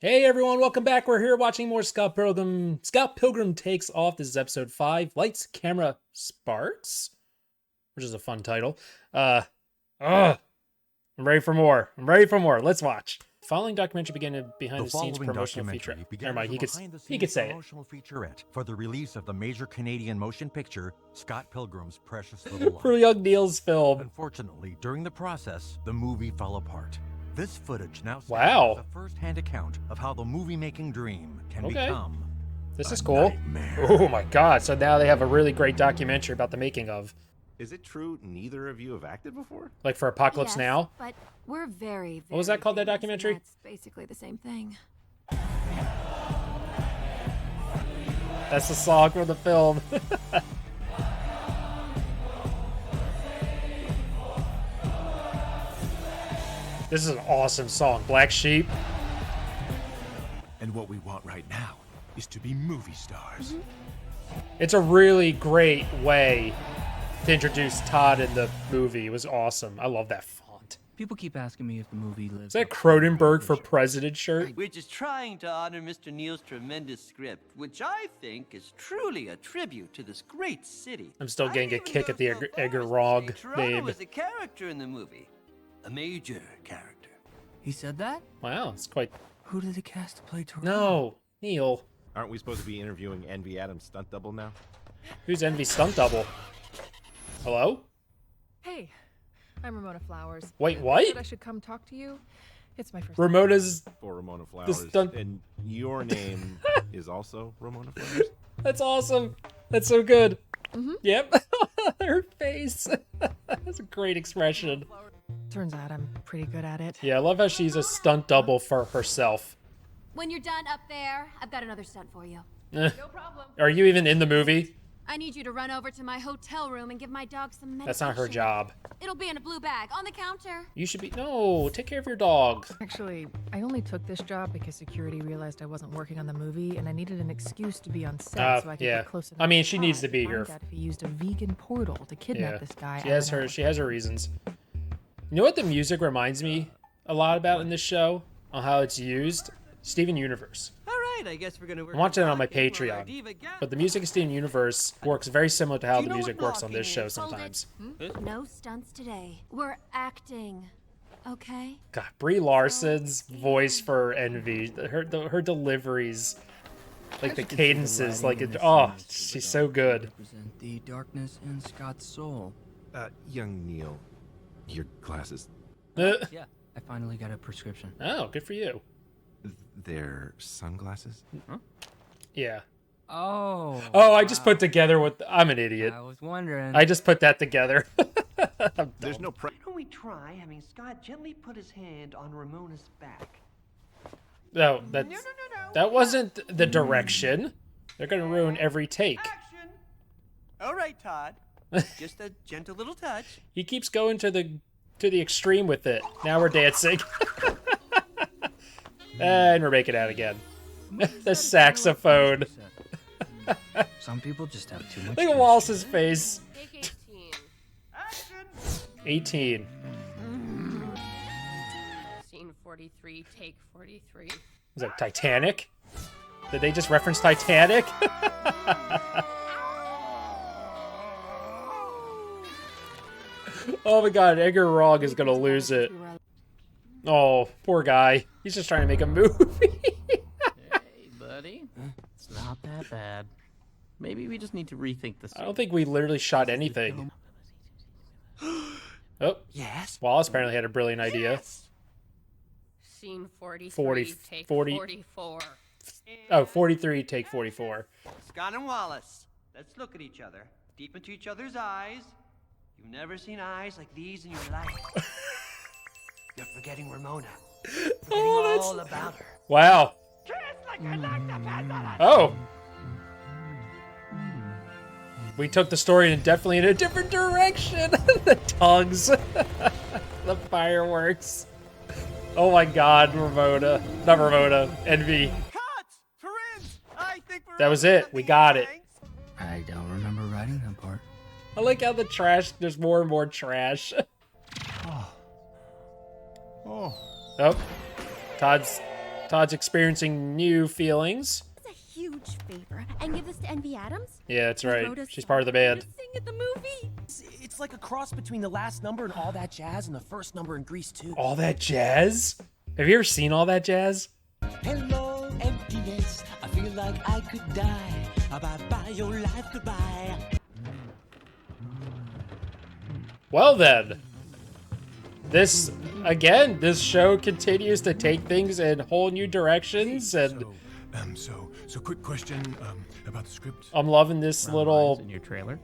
Hey everyone, welcome back. We're here watching more Scott Pilgrim. Scott Pilgrim Takes Off. This is episode 5. Lights, Camera, Sparks, which is a fun title. I'm ready for more. Let's watch. Following documentary began a behind-the-scenes promotional feature. Never mind, he could say it. Promotional featurette for the release of the major Canadian motion picture, Scott Pilgrim's Precious Little Life. For young Neil's film. Unfortunately, during the process, the movie fell apart. This footage now stands Wow. as a first-hand account of how the movie-making dream can become. This is cool. Nightmare. Oh my god, so now they have a really great documentary about the making of. Is it true neither of you have acted before? Like for Apocalypse Yes, Now? but we're very What was that called, that famous, and documentary? That's basically the same thing. That's the song for the film. This is an awesome song. Black Sheep. And what we want right now is to be movie stars. It's a really great way to introduce Todd in the movie. It was awesome. I love that font. People keep asking me if the movie lives. Is that Cronenberg for President shirt? We're just trying to honor Mr. Neil's tremendous script, which I think is truly a tribute to this great city. I'm still getting a I'd even kick go at the so far Edgar as to Rog say Toronto babe. was a character in the movie, a major character. He said that? Wow, it's quite... Who did they cast to play Toronto? No, Neil. Aren't we supposed to be interviewing Envy Adams' stunt double now? Who's Envy's stunt double? Hello? Hey, I'm Ramona Flowers. Wait, Said I what? should come talk to you. It's my first. Ramona's... For Ramona Flowers. stunt- And your name is also Ramona Flowers? That's awesome. That's so good. Yep. Her face. That's a great expression. Turns out I'm pretty good at it. Yeah, I love how she's a stunt double for herself. When you're done up there, I've got another stunt for you. Eh. No problem. Are you even in the movie? I need you to run over to my hotel room and give my dog some medication. That's not her job. It'll be in a blue bag on the counter. You should be... No, take care of your dog. Actually, I only took this job because security realized I wasn't working on the movie, and I needed an excuse to be on set so I could yeah. get close enough. I mean, to she Todd needs to be find here. out if he used a vegan portal to kidnap Yeah. this guy. She has her reasons. You know what the music reminds me a lot about in this show? On how it's used? Steven Universe. All right, I guess we're gonna work. I'm watching it on my podcast while our Patreon. diva gal- But the music in Steven Universe works very similar to how Do you the know music what works on this show blocking is? sometimes. No stunts today. We're acting. Okay? God, Brie Larson's voice for Envy, her deliveries, like the cadences, like it. Oh, she's so good. Represent the darkness in Scott's soul. Young Neil, your glasses, Uh, Yeah, I finally got a prescription. oh, good for you. they're sunglasses? Yeah. Oh. Oh, I just put together what I'm an idiot. I was wondering. I just put that together. There's no Why don't we try having Scott gently put his hand on Ramona's back? No, that wasn't the direction. They're gonna ruin every take. Action! All right, Todd. Just a gentle little touch. He keeps going to the extreme with it. Now we're dancing. And we're making out again. The saxophone. Some people just have too much. Look at Wallace's face. Take 18. Action! 18. Scene 43, take 43. Was that Titanic? Did they just reference Titanic? Oh my god, Edgar Rog is gonna lose it. Oh, poor guy. He's just trying to make a movie. Hey, buddy. It's not that bad. Maybe we just need to rethink this. I don't think we literally shot anything. Oh, Yes. Wallace apparently had a brilliant idea. Scene 43, 40 take 40 44. Oh, 43, take 44. Scott and Wallace, let's look at each other, deep into each other's eyes. You've never seen eyes like these in your life. You're forgetting Ramona. Forgetting all about her. Wow. Oh. We took the story definitely in a different direction. The tongues. The fireworks. Oh my god, Ramona. Not Ramona. Envy. Cuts! Prince! I think we're That was it. We got it. I don't remember writing that part. I like how the trash, there's more and more trash. Oh. Oh. Todd's Todd's experiencing new feelings. It's a huge favor. And give this to Envy Adams? Yeah, that's He right. wrote a She's song part of the band. to sing at the movie. It's like a cross between the last number and All That Jazz and the first number in Grease 2. All That Jazz? Have you ever seen All That Jazz? Hello, emptiness. I feel like I could die. Bye-bye, your life goodbye. Well then. This, again, this show continues to take things in whole new directions, and So quick question about the script. I'm loving this little in your trailer.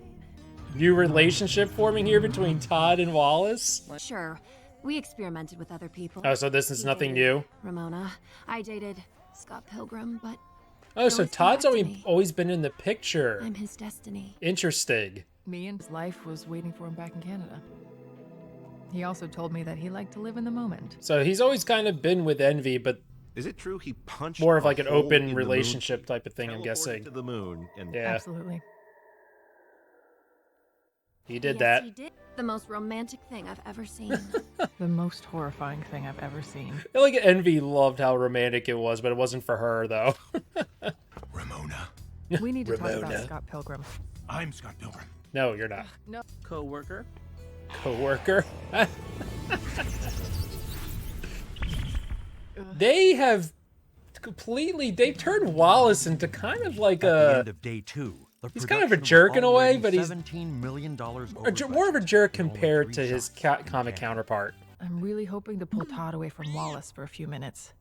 new relationship forming here between Todd and Wallace. Sure. We experimented with other people. Oh, so this is He nothing dated new? Ramona. I dated Scott Pilgrim, but Oh, so always come Todd's back to me. always been in the picture. I'm his destiny. Interesting. Me and his life was waiting for him back in Canada. He also told me that he liked to live in the moment. So he's always kind of been with Envy, but Is it true he punched more of a like an hole open in the relationship moon, type of thing, I'm teleported guessing. to the moon, and Yeah, Absolutely. he did Yes, that. He did. The most romantic thing I've ever seen. The most horrifying thing I've ever seen. I feel like Envy loved how romantic it was, but it wasn't for her, though. Ramona. We need to talk Ramona. about Scott Pilgrim. I'm Scott Pilgrim. No, you're not. Co-worker. Co-worker. They have completely, they turned Wallace into kind of like At the a, end of day 2, the he's kind of a production was jerk in a way, already but he's $17 million more over of a budget, jerk with only compared 3 to his shots. comic counterpart. I'm really hoping to pull Todd away from Wallace for a few minutes.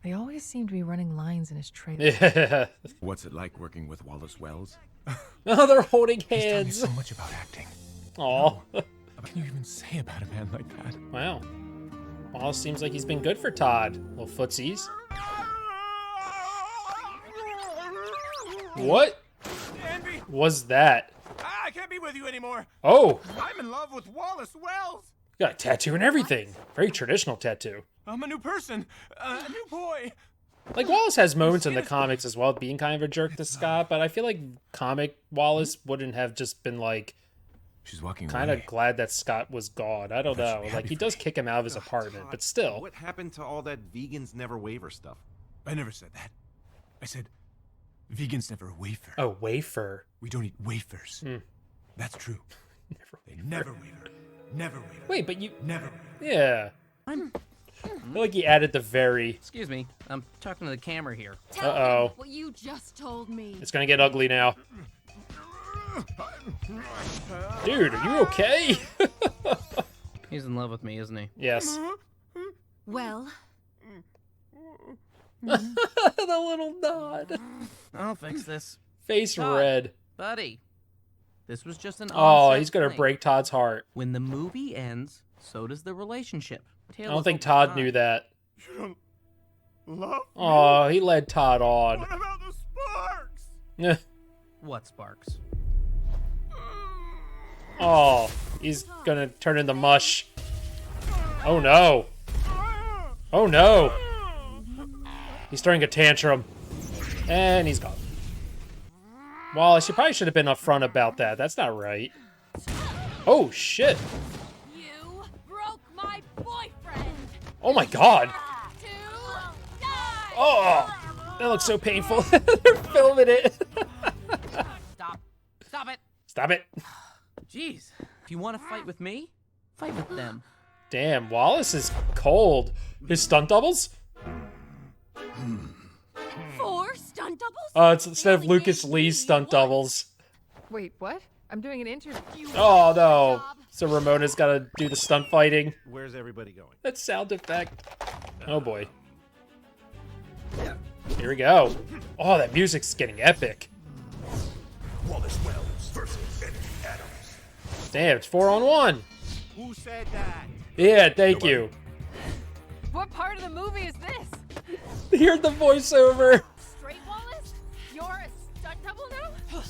They always seem to be running lines in his trailer. Yeah. What's it like working with Wallace Wells? Oh, they're holding He's taught me hands. so much about acting. Aw. What can you even say about a man like that? Wow. Wallace seems like he's been good for Todd. Little footsies. What Envy! was that? I can't be with you anymore. Oh, I'm in love with Wallace Wells. got a tattoo and everything. Very traditional tattoo. I'm a new person, a new boy. Like, Wallace has moments in the comics as well, being kind of a jerk to Scott, but I feel like comic Wallace wouldn't have just been, like, She's walking kind away. of glad that Scott was gone. I don't That should know. be Like, happy he for does me. kick him out of his apartment, but still. What happened to all that vegans never waver stuff? I never said that. I said vegans never wafer. Oh, Wafer. We don't eat wafers. Hmm. That's true. They never waver. Never waver. Wait, but you... Never waver. Yeah. I feel like he added the very... Excuse me. I'm talking to the camera here. Tell Uh-oh. him what you just told me. It's gonna get ugly now. Dude, are you okay? He's in love with me, isn't he? Yes. Well, The little nod. I'll fix this. Face Todd. red. Buddy. This was just an Oh, on-set he's gonna thing. break Todd's heart. When the movie ends, so does the relationship. I don't think Todd knew that. You don't love Oh, he led Todd on. What about the sparks? Eh. What sparks? Oh, he's gonna turn into mush. Oh no. Oh no. He's throwing a tantrum. And he's gone. Wallace, you probably should have been upfront about that. That's not right. Oh shit. you broke my boyfriend. Oh my god. To die. Oh, that looks so painful. They're filming it. Stop. Stop it. Stop it. Jeez. If you want to fight with me, fight with them. Damn, Wallace is cold. His stunt doubles? 4 stunt doubles? It's instead of Lucas Lee's stunt doubles. Wait, what? I'm doing an interview. Oh no. So Ramona's gotta do the stunt fighting. Where's everybody going? That sound effect. Oh boy. Here we go. Oh, that music's getting epic. Wallace Wells versus Envy Adams. Damn, it's 4-on-1. Who said that? Yeah, thank you. What part of the movie is this? Hear the voiceover. Straight Wallace? You're a stunt double now?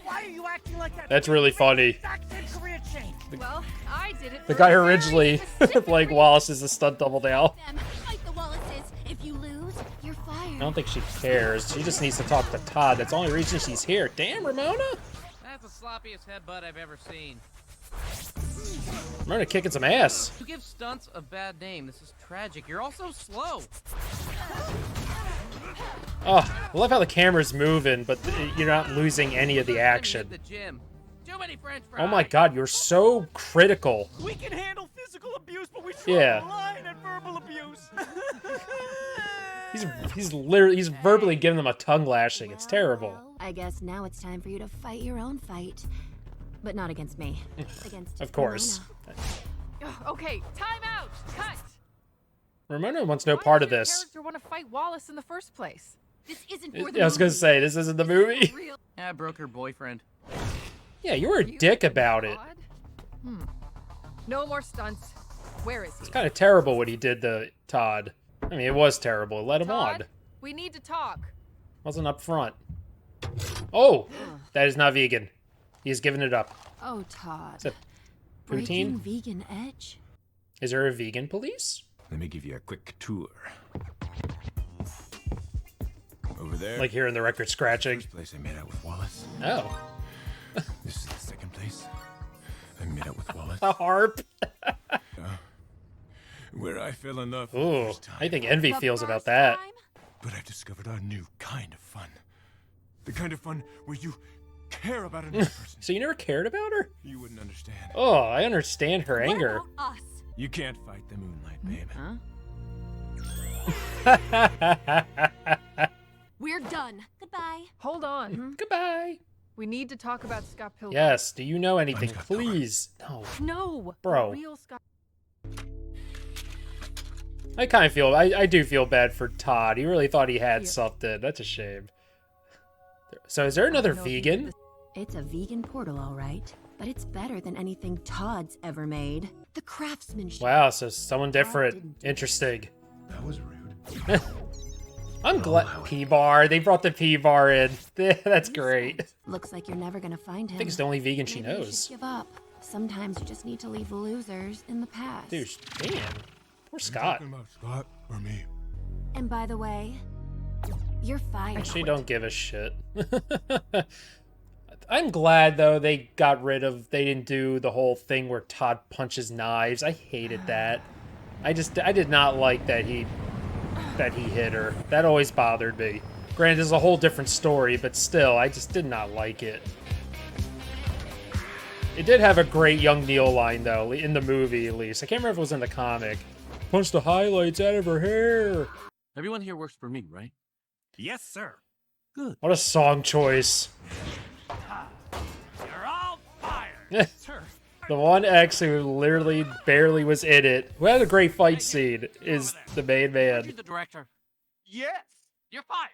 Why are you acting like that? That's really funny. Acting career change. Well, I did it. The for guy a very originally specific playing reason. Wallace is a stunt double now. Them. Fight the Wallaces. If you lose, you're fired. I don't think she cares. She just needs to talk to Todd. That's the only reason she's here. Damn, Ramona. That's the sloppiest headbutt I've ever seen. Ramona kicking some ass. You give stunts a bad name. This is tragic. You're also slow. Oh, I love how the camera's moving, but you're not losing any of the action. The gym. Too many French Oh my fries. god, you're so critical. We can handle physical abuse, but we Yeah. draw the line at verbal abuse. He's verbally giving them a tongue lashing. It's terrible. Well, I guess now it's time for you to fight your own fight. But not against me. Against Of course. Ugh, okay, time out. Cut. Ramona wants no Why part does of your this. character want to fight Wallace in the first place? This isn't I for the was gonna movie. say, this isn't the movie. Real. I broke her boyfriend. Yeah, you were a dick about it. Todd? No more stunts. Where is he? It's kind of terrible what he did to Todd. I mean, it was terrible. Let him Todd, on. we need to talk. Wasn't up front. Oh, that is not vegan. He's giving it up. Oh, Todd. Is that Breaking poutine? vegan edge? Is there a vegan police? Let me give you a quick tour. Over there. Like hearing the record scratching. First place I met out with Wallace. Oh, This is the second place I met out with Wallace. a harp. Where I fell in love for the Ooh, first time. I think Envy The feels about first that. time? But I've discovered a new kind of fun. The kind of fun where you care about another person. So you never cared about her? You wouldn't understand. Oh, I understand her What anger. about us? You can't fight the moonlight, babe. Huh? We're done. Goodbye. Hold on. Goodbye. We need to talk about Scott Pilgrim. Yes, do you know anything? Scott Pilgrim. Please. No. No. Bro. The real Scott. I kind of feel, I do feel bad for Todd. He really thought he had Yeah. something. That's a shame. So is there another know if you vegan? did It's a vegan portal, all right. But it's better than anything Todd's ever made. The craftsmanship. Wow, so someone different. didn't do Interesting. That was rude. I'm glad. P-Bar. They brought the P-Bar in. That's great. Looks like you're never gonna find him. I think it's the only vegan she Maybe you should knows. give up. Sometimes you just need to leave losers in the past. Dude, man. Poor Scott. Talking about Scott or me? And by the way, you're fired. Actually, don't give a shit. I'm glad though they got rid of. They didn't do the whole thing where Todd punches knives. I hated that. I did not like that he hit her. That always bothered me. Granted, it's a whole different story, but still, I just did not like it. It did have a great young Neil line though in the movie, at least. I can't remember if it was in the comic. Punch the highlights out of her hair. Everyone here works for me, right? Yes, sir. Good. What a song choice. You're all fired. Sir. The one ex who literally barely was in it, who had a great fight scene, is the main You're man. the director. Yes. You're fired.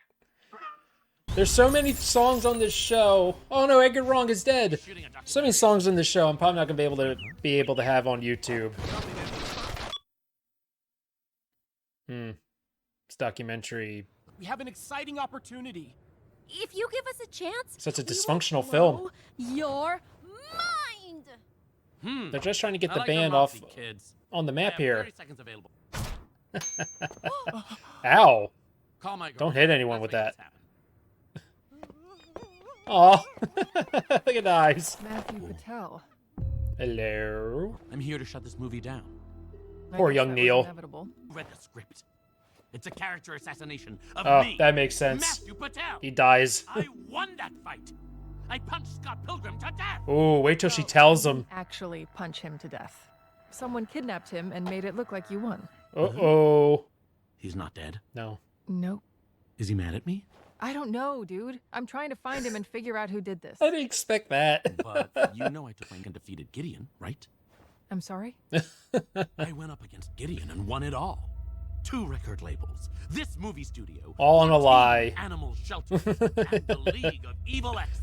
There's so many songs on this show. Oh no, Edgar Wrong is dead. Shooting a So many songs in this show. I'm probably not gonna be able to have on YouTube. This documentary. We have an exciting opportunity. If you give us a chance, Such a we will dysfunctional film. blow your mind. They're just trying to get I the like band your off moxie, kids. on the I map have here. 30 seconds available. Ow! Call my Don't girl. hit anyone Let's with make that. this happen. Aw. Look at the eyes. Matthew Patel. Hello. I'm here to shut this movie down. I Poor guess young that was Neil. Inevitable. Read the script. It's a character assassination of Oh, me. that makes sense. Matthew Patel. He dies. I won that fight. I punched Scott Pilgrim to death. Ooh, wait till she tells him. Actually, punch him to death. Someone kidnapped him and made it look like you won. Uh-oh. He's not dead. No. Nope. Is he mad at me? I don't know, dude. I'm trying to find him and figure out who did this. I didn't expect that. But you know I took my and defeated Gideon, right? I'm sorry? I went up against Gideon and won it all. 2 record labels, this movie studio, All on a 14 lie. animal shelters, and the League of Evil Exes.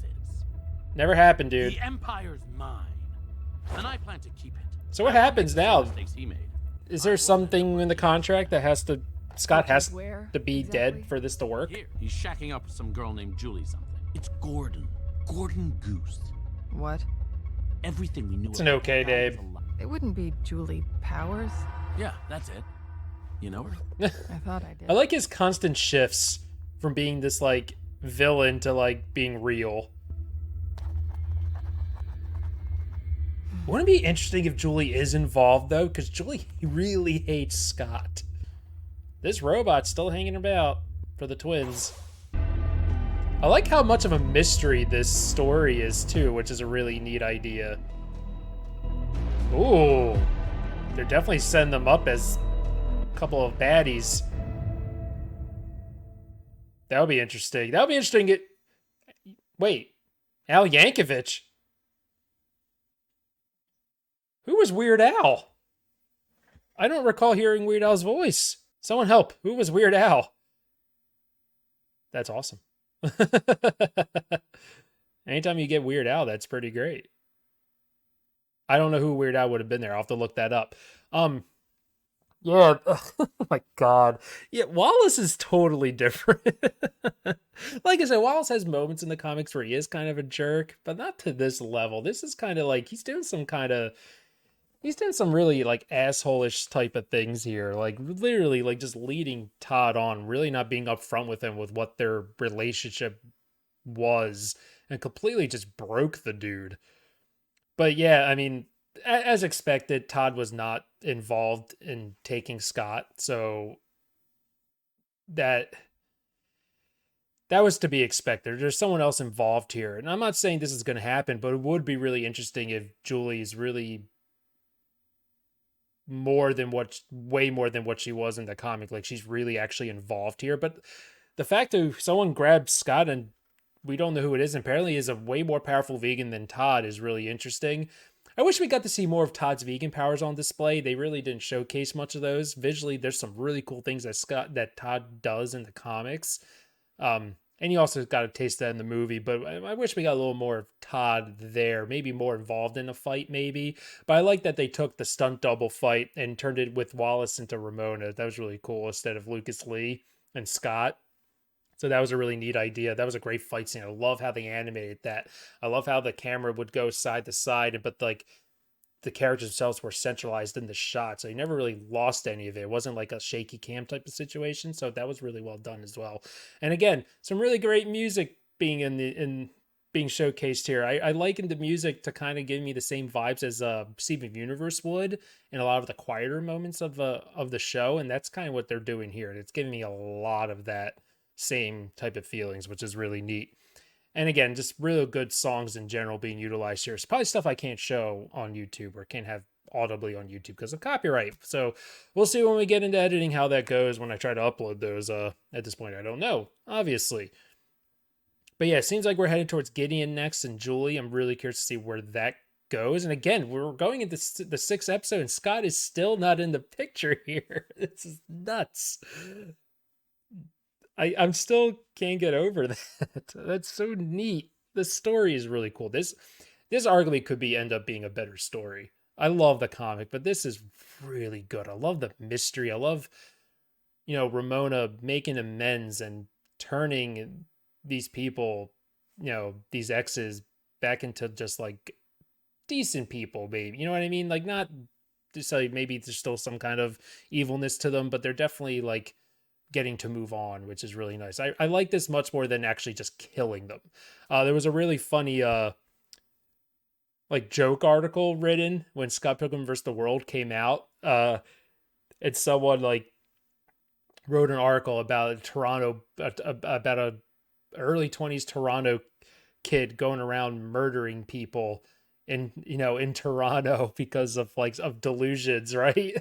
Never happened, dude. The Empire's mine, and I plan to keep it. So what After happens making now? the mistakes he made. Is there something in the contract that has to... Scott has Where to be exactly? dead for this to work? Here, he's shacking up with some girl named Julie something. It's Gordon. Gordon Goose. What? Everything we knew It's an about okay that guy name. is a lie. It wouldn't be Julie Powers. Yeah, that's it. You know her? I thought I did. I like his constant shifts from being this, like, villain to, like, being real. Wouldn't it be interesting if Julie is involved, though? Because Julie really hates Scott. This robot's still hanging about for the twins. I like how much of a mystery this story is, too, which is a really neat idea. Ooh. They're definitely setting them up as a couple of baddies. That would be interesting. That would be interesting. Wait. Al Yankovic? Who was Weird Al? I don't recall hearing Weird Al's voice. Someone help. Who was Weird Al? That's awesome. Anytime you get Weird Al, that's pretty great. I don't know who Weird Al would have been there. I'll have to look that up. Yeah. Oh my God. Yeah, Wallace is totally different. Like I said, Wallace has moments in the comics where he is kind of a jerk, but not to this level. This is kind of like he's doing some really like asshole-ish type of things here. Like literally like just leading Todd on, really not being upfront with him with what their relationship was, and completely just broke the dude. But yeah, I mean, as expected, Todd was not involved in taking Scott, so that was to be expected. There's someone else involved here, and I'm not saying this is going to happen, but it would be really interesting if Julie is really way more than what she was in the comic. Like she's really actually involved here. But the fact that someone grabbed Scott and we don't know who it is, and apparently is a way more powerful vegan than Todd, is really interesting. I wish we got to see more of Todd's vegan powers on display. They really didn't showcase much of those. Visually, there's some really cool things that Todd does in the comics. And you also got a taste of that in the movie, but I wish we got a little more of Todd there, maybe more involved in a fight, maybe. But I like that they took the stunt double fight and turned it with Wallace into Ramona. That was really cool, instead of Lucas Lee and Scott. So that was a really neat idea. That was a great fight scene. I love how they animated that. I love how the camera would go side to side, but like the characters themselves were centralized in the shot, so you never really lost any of it. It wasn't like a shaky cam type of situation, so that was really well done as well. And again, some really great music being being showcased here. I likened the music to kind of give me the same vibes as Steven Universe would in a lot of the quieter moments of the show, and that's kind of what they're doing here. And it's giving me a lot of that same type of feelings, which is really neat. And again, just really good songs in general being utilized here. It's probably stuff I can't show on YouTube or can't have audibly on YouTube because of copyright. So we'll see when we get into editing how that goes when I try to upload those. At this point, I don't know, obviously. But yeah, it seems like we're headed towards Gideon next and Julie. I'm really curious to see where that goes. And again, we're going into the 6th episode and Scott is still not in the picture here. This is nuts. I'm still can't get over that. That's so neat. The story is really cool. This arguably could end up being a better story. I love the comic, but this is really good. I love the mystery. I love, Ramona making amends and turning these people, these exes back into just like decent people, maybe. You know what I mean? Like not just like maybe there's still some kind of evilness to them, but they're definitely like getting to move on, which is really nice. I like this much more than actually just killing them. There was a really funny like joke article written when Scott Pilgrim vs. the World came out. And someone like wrote an article about about a early 20s Toronto kid going around murdering people in Toronto because of delusions, right?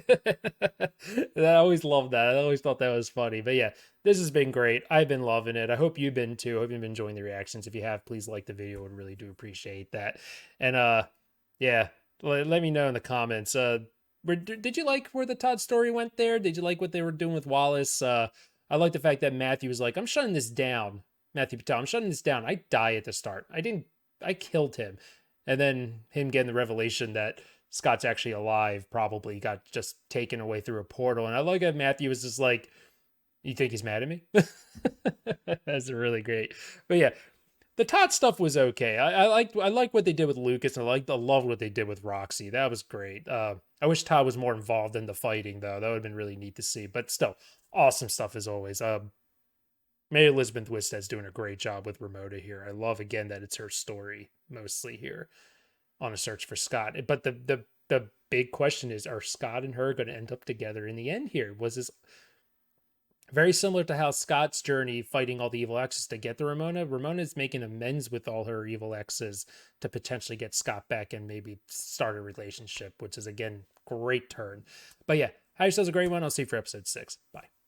I always loved that. I always thought that was funny. But yeah, this has been great. I've been loving it. I hope you've been too. I hope you've been enjoying the reactions. If you have, please like the video. I really do appreciate that. And yeah, let me know in the comments. Did you like where the Todd story went there? Did you like what they were doing with Wallace? I like the fact that Matthew was like, I'm shutting this down. Matthew Patel, I'm shutting this down. I die at the start. I killed him. And then him getting the revelation that Scott's actually alive probably got just taken away through a portal. And I like that Matthew was just like, you think he's mad at me? That's really great. But yeah, the Todd stuff was okay. I like what they did with Lucas, and I love what they did with Roxy. That was great. I wish Todd was more involved in the fighting, though. That would have been really neat to see. But still, awesome stuff as always. Mary Elizabeth Winstead's doing a great job with Ramona here. I love, again, that it's her story mostly here. on a search for Scott. But the big question is, are Scott and her going to end up together in the end here? Was this very similar to how Scott's journey fighting all the evil exes to get the Ramona? Ramona is making amends with all her evil exes to potentially get Scott back and maybe start a relationship, which is, again, great turn. But yeah, have yourselves a great one. I'll see you for episode 6. Bye.